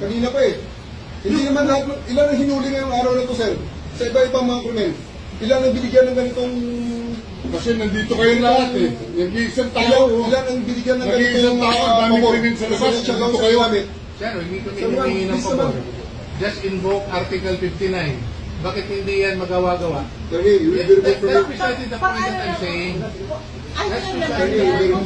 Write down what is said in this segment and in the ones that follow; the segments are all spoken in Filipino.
Kanina pa eh. Hindi naman lahat, ilan ang hinuli ngayong araw na to, sir? Sa iba-ibang mga krimen. Ilan ang binigyan ng ganitong... Kasi nandito kayo lahat eh. Nag-iisang tao. Ilan ang binigyan ng Nag-iisang ganitong... tao, ang dami krimen sa labas. Nandito kayo. Sir, hindi kami humingi ng pabor. Just invoke Article 59. Bakit hindi yan magawa-gawa? Attorney, you will be removed from That's your... precisely the point that I'm saying. Ano yung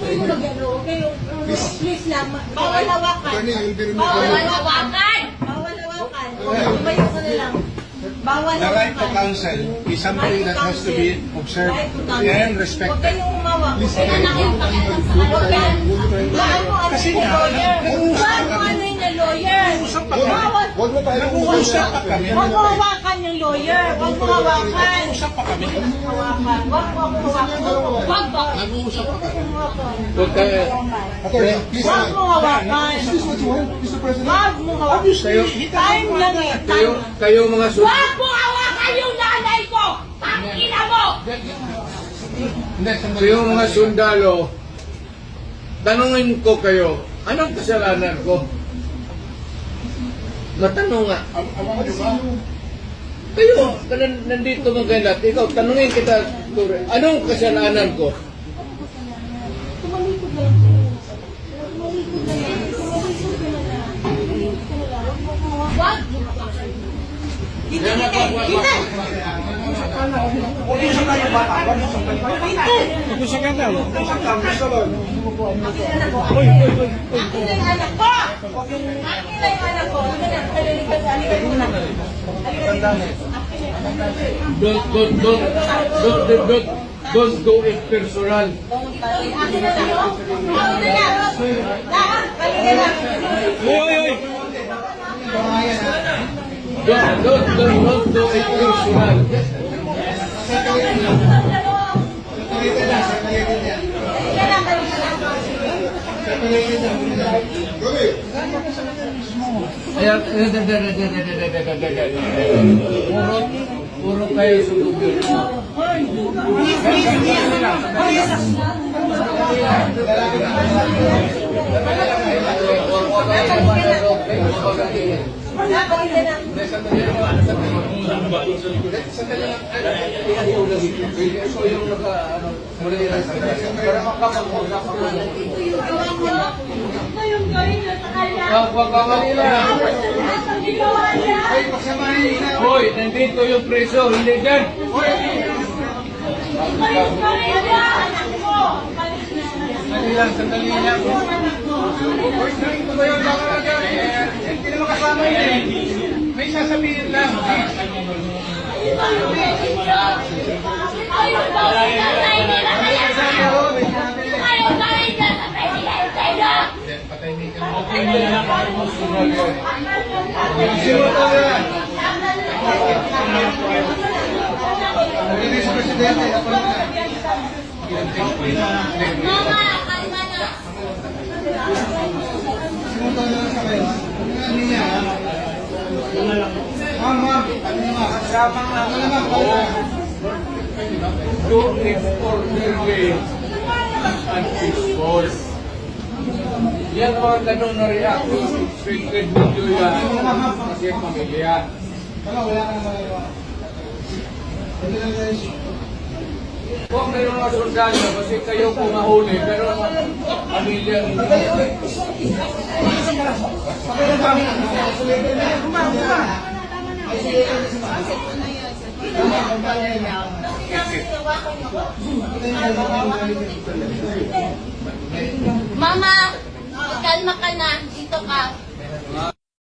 please lang, bawal hawakan. Attorney, you will be removed from Bawal your... hawakan! Bawal hawakan. Umayo ka na lang. Bawal The right to hawakan. counsel is something that has to be observed and Huwag respected. kayong umawak. Huwag kayong pakialam sa ano. Kasi nga, Ano yung lawyer? Bawal. Huwag na tayo nag-uusap pa kami. Huwag mo hawakan yung lawyer. Huwag mo hawakan. Usap pa kami. Hawakan. Huwag mo hawakan. Huwag ba? Nag-uusap pa kami. Huwag kayo. Attorney, please. Huwag mo hawakan. Is this what you want, Mr. President? Huwag mo hawakan. Time lang eh. Kayo mga Huwag mo hawakan yung nanay ko! Tangina mo! Kayo mga sundalo, tanungin ko kayo, anong kasalanan ko? Matanong nga. Kayo, nandito mga kayo lahat. Ikaw, tanungin kita, Ture, anong kasalanan ko? Tumalikod lang. Tumalikod lang. Tumalikod ka na lang. Tumalikod ka na lang. Huwag mo hawakan. Dito, dito. Usap tayo bata. Usap ka daw. Akin na yung anak ko! Akin na yung anak ko! Halika muna. Don't go it personal. Akin na lang. Akin na lang. Halika lang. Don't do it personal. Puro kayo sulubin. Hoy, nandito yung preso, hindi dyan. Sandali lang. Hindi naman kasama yun eh. May sasabihin lang. Don't extraordinary and peaceful. Yan mga ganun na react. Sacred video yan. Kasi pamilya. Huwag kayo mga sundalo kasi kayo pumahuli pero pamilya hindi. Mama, kalma ka na. Dito ka.